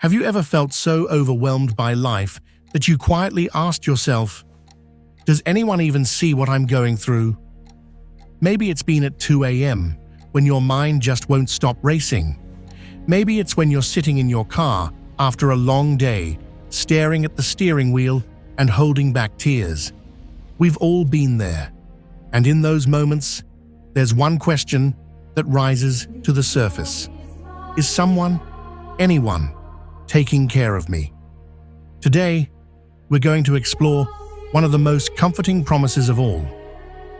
Have you ever felt so overwhelmed by life that you quietly asked yourself, does anyone even see what I'm going through? Maybe it's been at 2 a.m. when your mind just won't stop racing. Maybe it's when you're sitting in your car after a long day, staring at the steering wheel and holding back tears. We've all been there. And in those moments, there's one question that rises to the surface. Is someone, anyone, taking care of me? Today, we're going to explore one of the most comforting promises of all,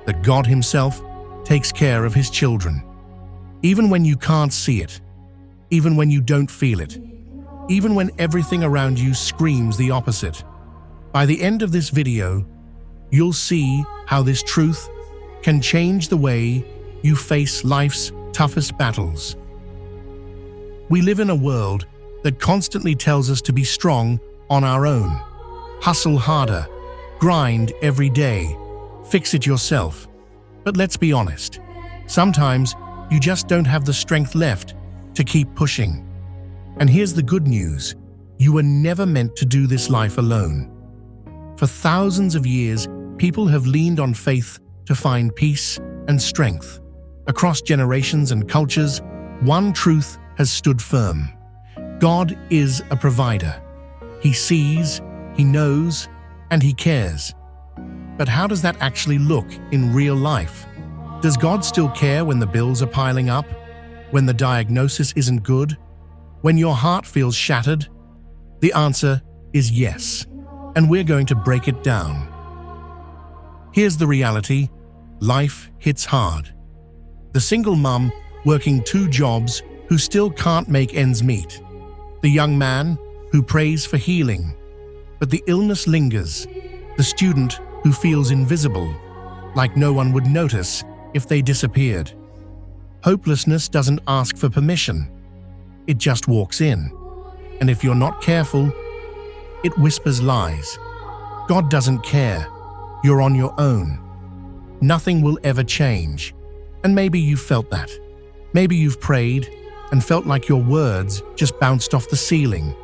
that God Himself takes care of His children. Even when you can't see it, even when you don't feel it, even when everything around you screams the opposite. By the end of this video, you'll see how this truth can change the way you face life's toughest battles. We live in a world that constantly tells us to be strong on our own. Hustle harder, grind every day, fix it yourself. But let's be honest, sometimes you just don't have the strength left to keep pushing. And here's the good news, you were never meant to do this life alone. For thousands of years, people have leaned on faith to find peace and strength. Across generations and cultures, one truth has stood firm. God is a provider. He sees, He knows, and He cares. But how does that actually look in real life? Does God still care when the bills are piling up? When the diagnosis isn't good? When your heart feels shattered? The answer is yes, and we're going to break it down. Here's the reality: life hits hard. The single mum working 2 jobs who still can't make ends meet. The young man who prays for healing, but the illness lingers. The student who feels invisible, like no one would notice if they disappeared. Hopelessness doesn't ask for permission. It just walks in. And if you're not careful, it whispers lies. God doesn't care. You're on your own. Nothing will ever change. And maybe you've felt that. Maybe you've prayed and felt like your words just bounced off the ceiling.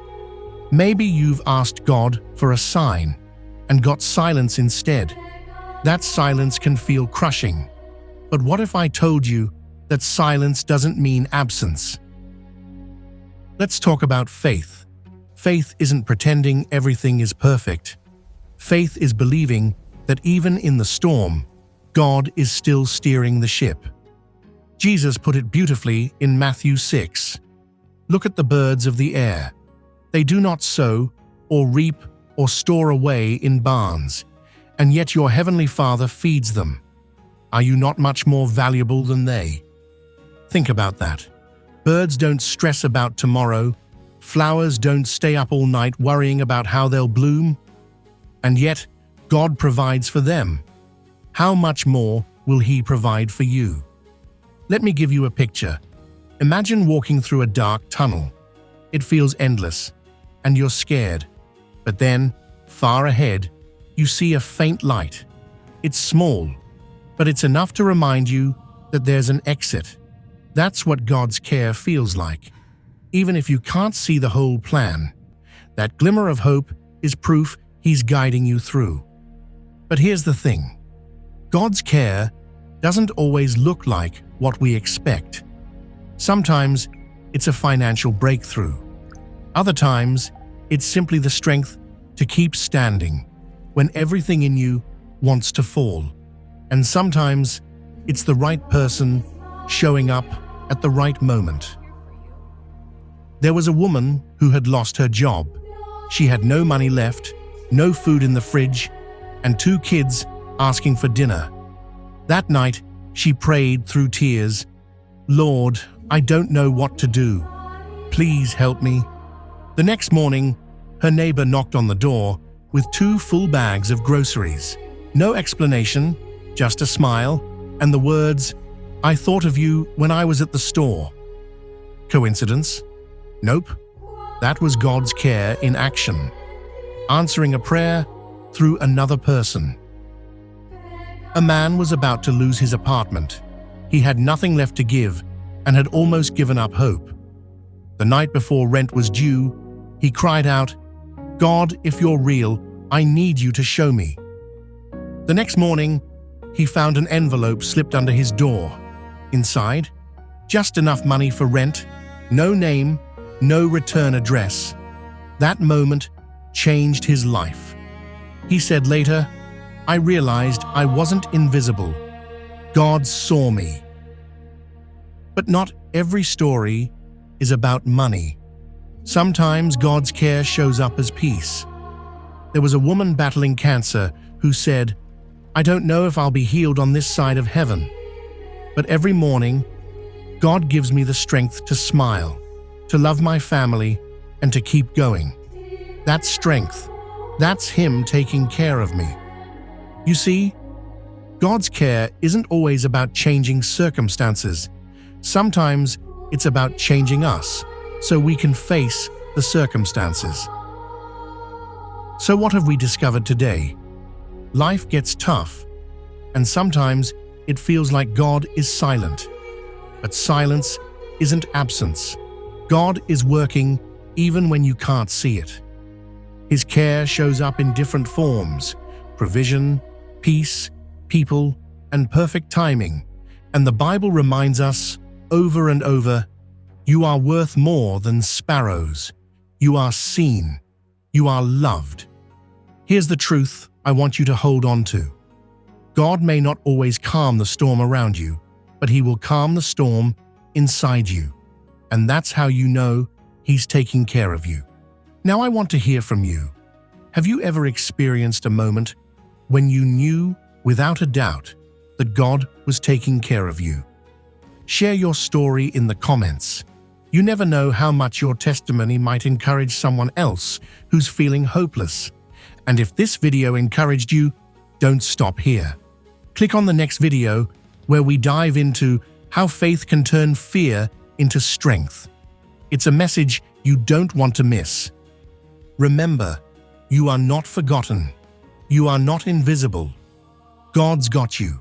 Maybe you've asked God for a sign and got silence instead. That silence can feel crushing. But what if I told you that silence doesn't mean absence? Let's talk about faith. Faith isn't pretending everything is perfect. Faith is believing that even in the storm, God is still steering the ship. Jesus put it beautifully in Matthew 6. Look at the birds of the air. They do not sow or reap or store away in barns, and yet your heavenly Father feeds them. Are you not much more valuable than they? Think about that. Birds don't stress about tomorrow. Flowers don't stay up all night worrying about how they'll bloom. And yet, God provides for them. How much more will He provide for you? Let me give you a picture. Imagine walking through a dark tunnel. It feels endless, and you're scared. But then, far ahead, you see a faint light. It's small, but it's enough to remind you that there's an exit. That's what God's care feels like. Even if you can't see the whole plan, that glimmer of hope is proof He's guiding you through. But here's the thing. God's care doesn't always look like what we expect. Sometimes it's a financial breakthrough. Other times, it's simply the strength to keep standing when everything in you wants to fall. And sometimes it's the right person showing up at the right moment. There was a woman who had lost her job. She had no money left, no food in the fridge, and 2 kids asking for dinner. That night, she prayed through tears, "Lord, I don't know what to do. Please help me." The next morning, her neighbor knocked on the door with 2 full bags of groceries. No explanation, just a smile, and the words, "I thought of you when I was at the store." Coincidence? Nope. That was God's care in action, answering a prayer through another person. A man was about to lose his apartment. He had nothing left to give and had almost given up hope. The night before rent was due, He cried out, "God, if you're real, I need you to show me." The next morning, he found an envelope slipped under his door. Inside, just enough money for rent, no name, no return address. That moment changed his life. He said later, "I realized I wasn't invisible. God saw me." But not every story is about money. Sometimes God's care shows up as peace. There was a woman battling cancer who said, "I don't know if I'll be healed on this side of heaven, but every morning, God gives me the strength to smile, to love my family, and to keep going." That's strength. That's Him taking care of me. You see, God's care isn't always about changing circumstances. Sometimes it's about changing us so we can face the circumstances. So what have we discovered today? Life gets tough, and sometimes it feels like God is silent. But silence isn't absence. God is working even when you can't see it. His care shows up in different forms: provision, peace, people, and perfect timing. And the Bible reminds us over and over, you are worth more than sparrows. You are seen. You are loved. Here's the truth I want you to hold on to. God may not always calm the storm around you, but He will calm the storm inside you. And that's how you know He's taking care of you. Now I want to hear from you. Have you ever experienced a moment when you knew without a doubt that God was taking care of you? Share your story in the comments. You never know how much your testimony might encourage someone else who's feeling hopeless. And if this video encouraged you, don't stop here. Click on the next video where we dive into how faith can turn fear into strength. It's a message you don't want to miss. Remember, you are not forgotten. You are not invisible. God's got you.